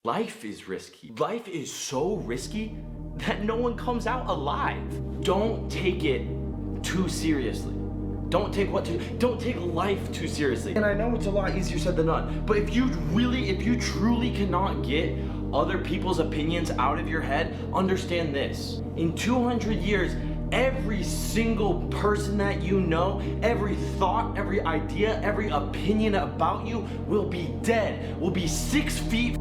Life is risky. Life is so risky that no one comes out alive. Don't take it too seriously. Don't take life too seriously. And I know it's a lot easier said than done, but if you truly cannot get other people's opinions out of your head, understand this. In 200 years, every single person that you know, every thought, every idea, every opinion about you will be dead, will be 6 feet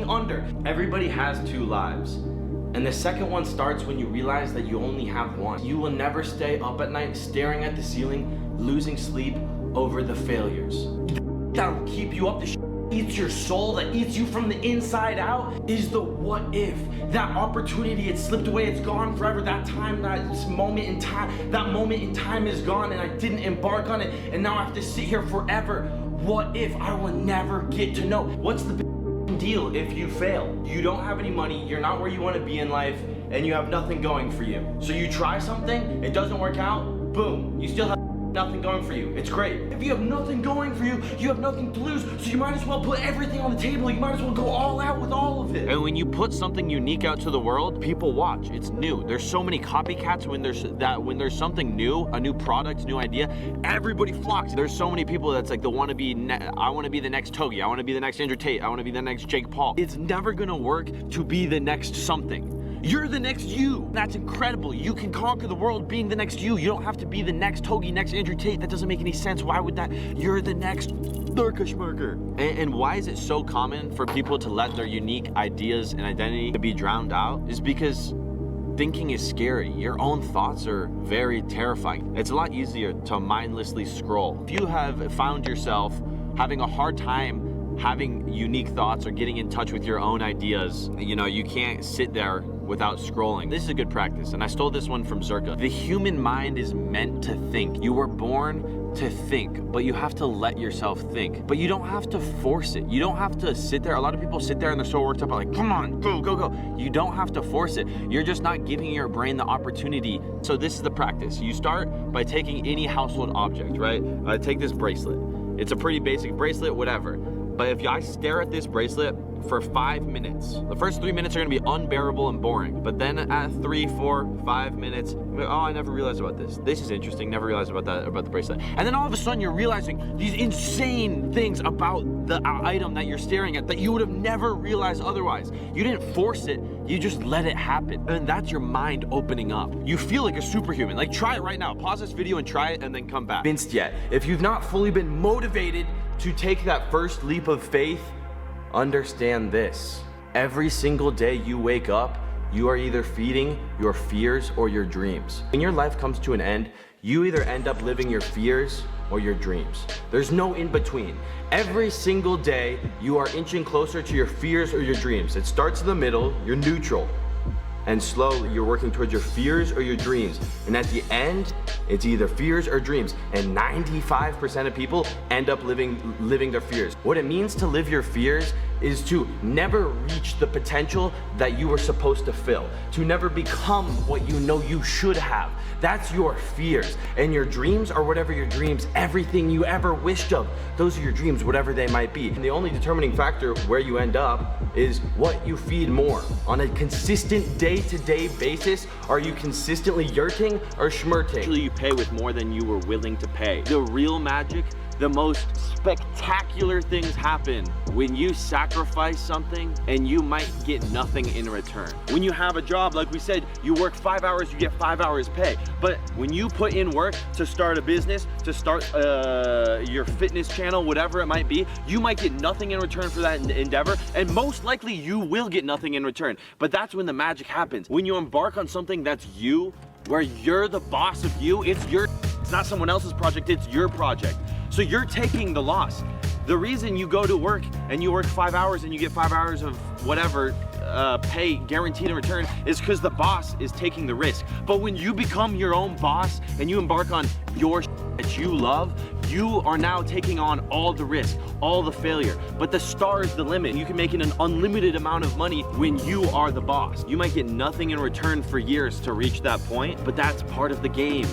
under. Everybody has 2 lives. And the second one starts when you realize that you only have one. You will never stay up at night staring at the ceiling, losing sleep over the failures. That'll keep you up, the eats your soul, that eats you from the inside out, is the what if. That opportunity, it slipped away, it's gone forever. That time, that moment in time is gone, and I didn't embark on it, and now I have to sit here forever. What if I will never get to know? What's the deal if you fail? You don't have any money, you're not where you want to be in life, and you have nothing going for you. So you try something, it doesn't work out, boom, you still have nothing going for you. It's great. If you have nothing going for you, you have nothing to lose, so you might as well put everything on the table. You might as well go all out with all of it. And when you put something unique out to the world, people watch. It's new. There's so many copycats when there's something new, a new product, new idea, everybody flocks. There's so many people that's like, I want to be the next Togi, I want to be the next Andrew Tate, I want to be the next Jake Paul. It's never gonna work to be the next something. You're the next you. That's incredible. You can conquer the world being the next you. You don't have to be the next Togi, next Andrew Tate. That doesn't make any sense. Why would that? You're the next Durkashmerker. And why is it so common for people to let their unique ideas and identity to be drowned out? Is because thinking is scary. Your own thoughts are very terrifying. It's a lot easier to mindlessly scroll. If you have found yourself having a hard time having unique thoughts or getting in touch with your own ideas, you know, you can't sit there without scrolling. This is a good practice, and I stole this one from Zerka. The human mind is meant to think. You were born to think, but you have to let yourself think. But you don't have to force it. You don't have to sit there. A lot of people sit there and they're so worked up, like, come on, go, go, go. You don't have to force it. You're just not giving your brain the opportunity. So this is the practice. You start by taking any household object, right? Take this bracelet. It's a pretty basic bracelet, whatever. But if I stare at this bracelet for 5 minutes, the first 3 minutes are gonna be unbearable and boring. But then at 3, 4, 5 minutes, oh, I never realized about this. This is interesting, never realized about that, about the bracelet. And then all of a sudden you're realizing these insane things about the item that you're staring at that you would have never realized otherwise. You didn't force it, you just let it happen. And that's your mind opening up. You feel like a superhuman. Like, try it right now. Pause this video and try it and then come back. Convinced yet. If you've not fully been motivated to take that first leap of faith, understand this. Every single day you wake up, you are either feeding your fears or your dreams. When your life comes to an end, you either end up living your fears or your dreams. There's no in between. Every single day, you are inching closer to your fears or your dreams. It starts in the middle, you're neutral. And slowly you're working towards your fears or your dreams. And at the end, it's either fears or dreams. And 95% of people end up living their fears. What it means to live your fears is to never reach the potential that you were supposed to fill, to never become what you know you should have. That's your fears. And your dreams are whatever your dreams, everything you ever wished of. Those are your dreams, whatever they might be. And the only determining factor where you end up is what you feed more. On a consistent day-to-day basis, are you consistently yurting or schmurting? Usually you pay with more than you were willing to pay. The real magic, the most spectacular things happen when you sacrifice something and you might get nothing in return. When you have a job, like we said, you work 5 hours, you get 5 hours pay. But when you put in work to start a business, to start your fitness channel, whatever it might be, you might get nothing in return for that endeavor, and most likely you will get nothing in return. But that's when the magic happens. When you embark on something that's you, where you're the boss of you, it's not someone else's project, it's your project. So you're taking the loss. The reason you go to work and you work 5 hours and you get 5 hours of whatever pay guaranteed in return is because the boss is taking the risk. But when you become your own boss and you embark on your that you love, you are now taking on all the risk, all the failure. But the star is the limit. You can make an unlimited amount of money when you are the boss. You might get nothing in return for years to reach that point, but that's part of the game.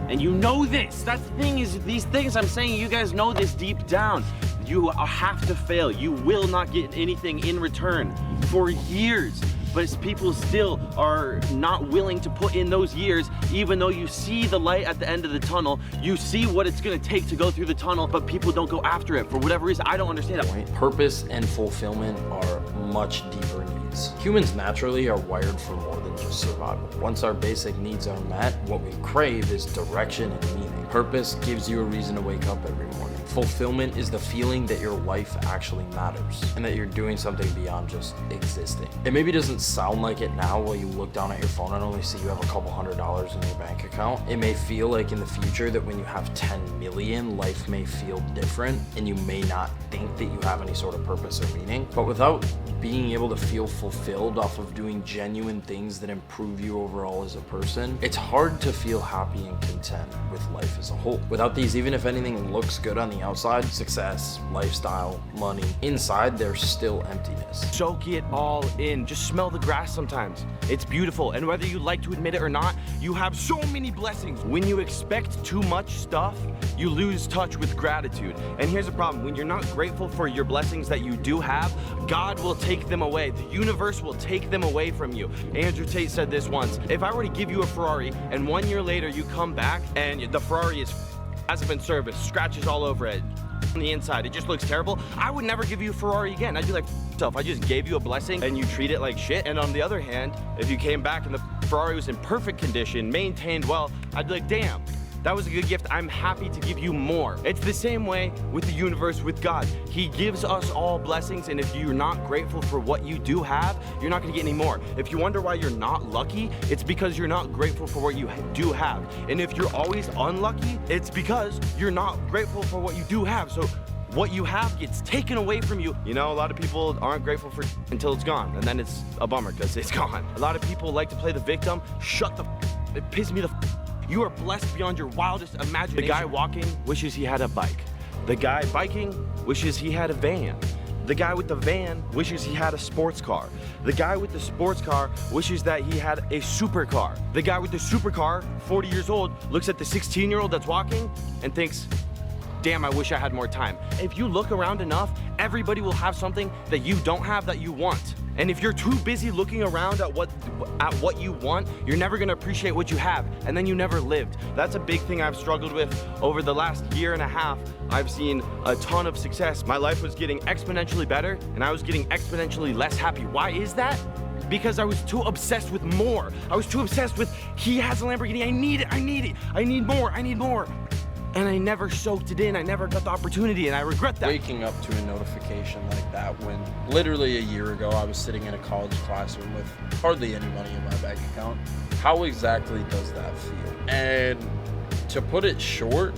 And you know this. That's the thing, is these things I'm saying, you guys know this deep down. You have to fail. You will not get anything in return for years. But people still are not willing to put in those years, even though you see the light at the end of the tunnel. You see what it's gonna take to go through the tunnel, but people don't go after it for whatever reason. I don't understand it. Purpose and fulfillment are much deeper needs. Humans naturally are wired for more than just survival. Once our basic needs are met, what we crave is direction and meaning. Purpose gives you a reason to wake up every morning. Fulfillment is the feeling that your life actually matters and that you're doing something beyond just existing. It maybe doesn't sound like it now while you look down at your phone and only see you have a couple $100s in your bank account. It may feel like in the future that when you have 10 million, life may feel different and you may not think that you have any sort of purpose or meaning. But without being able to feel fulfilled off of doing genuine things that improve you overall as a person, it's hard to feel happy and content with life as a whole. Without these, even if anything looks good on the outside, success, lifestyle, money, inside there's still emptiness. Soak it all in. Just smell the grass sometimes. It's beautiful. And whether you like to admit it or not, you have so many blessings. When you expect too much stuff, you lose touch with gratitude. And here's the problem. When you're not grateful for your blessings that you do have, God will take them away. The universe will take them away from you. Andrew Tate said this once. If I were to give you a Ferrari and 1 year later you come back and the Ferrari hasn't been serviced, scratches all over it, on the inside, it just looks terrible, I would never give you a Ferrari again. I'd be like, yourself, I just gave you a blessing and you treat it like shit. And on the other hand, if you came back and the Ferrari was in perfect condition, maintained well, I'd be like, damn, that was a good gift. I'm happy to give you more. It's the same way with the universe, with God. He gives us all blessings, and if you're not grateful for what you do have, you're not gonna get any more. If you wonder why you're not lucky, it's because you're not grateful for what you do have. And if you're always unlucky, it's because you're not grateful for what you do have. So what you have gets taken away from you. You know, a lot of people aren't grateful for until it's gone, and then it's a bummer because it's gone. A lot of people like to play the victim. Shut the it pisses me the You are blessed beyond your wildest imagination. The guy walking wishes he had a bike. The guy biking wishes he had a van. The guy with the van wishes he had a sports car. The guy with the sports car wishes that he had a supercar. The guy with the supercar, 40 years old, looks at the 16-year-old that's walking and thinks, damn, I wish I had more time. If you look around enough, everybody will have something that you don't have that you want. And if you're too busy looking around at what you want, you're never gonna appreciate what you have, and then you never lived. That's a big thing I've struggled with over the last year and a half. I've seen a ton of success. My life was getting exponentially better, and I was getting exponentially less happy. Why is that? Because I was too obsessed with more. I was too obsessed with, he has a Lamborghini, I need it, I need more. And I never soaked it in. I never got the opportunity, and I regret that. Waking up to a notification like that when literally a year ago I was sitting in a college classroom with hardly any money in my bank account. How exactly does that feel? And to put it short,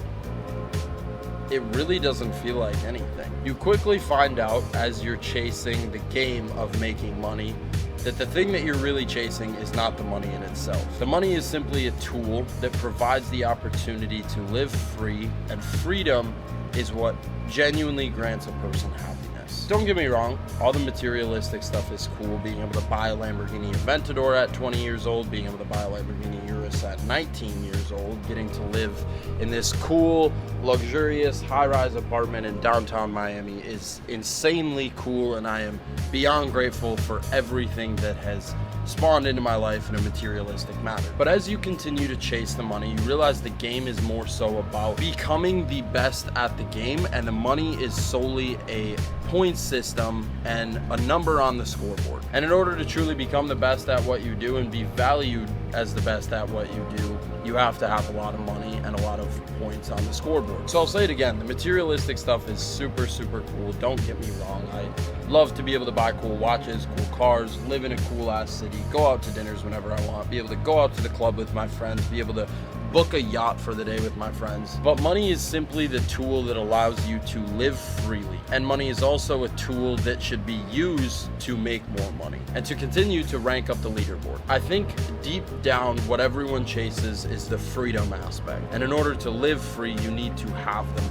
it really doesn't feel like anything. You quickly find out as you're chasing the game of making money that the thing that you're really chasing is not the money in itself. The money is simply a tool that provides the opportunity to live free, and freedom is what genuinely grants a person happiness. Don't get me wrong, all the materialistic stuff is cool. Being able to buy a Lamborghini Aventador at 20 years old, being able to buy a Lamborghini Urus at 19 years old, getting to live in this cool, luxurious, high-rise apartment in downtown Miami is insanely cool, and I am beyond grateful for everything that has spawned into my life in a materialistic manner. But as you continue to chase the money, you realize the game is more so about becoming the best at the game, and the money is solely a point system and a number on the scoreboard. And in order to truly become the best at what you do and be valued as the best at what you do, you have to have a lot of money and a lot of points on the scoreboard. So I'll say it again, the materialistic stuff is super, super cool. Don't get me wrong. I love to be able to buy cool watches, cool cars, live in a cool ass city, go out to dinners whenever I want, be able to go out to the club with my friends, be able to book a yacht for the day with my friends. But money is simply the tool that allows you to live freely. And money is also a tool that should be used to make more money and to continue to rank up the leaderboard. I think deep down what everyone chases is the freedom aspect. And in order to live free, you need to have them.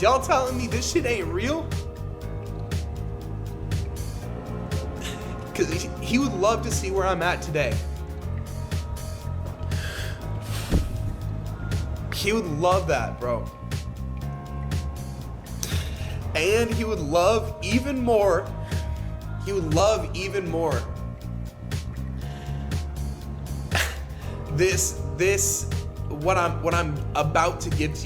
Y'all telling me this shit ain't real? Cause he would love to see where I'm at today. He would love that, bro. And he would love even more. He would love even more. What I'm about to give to you.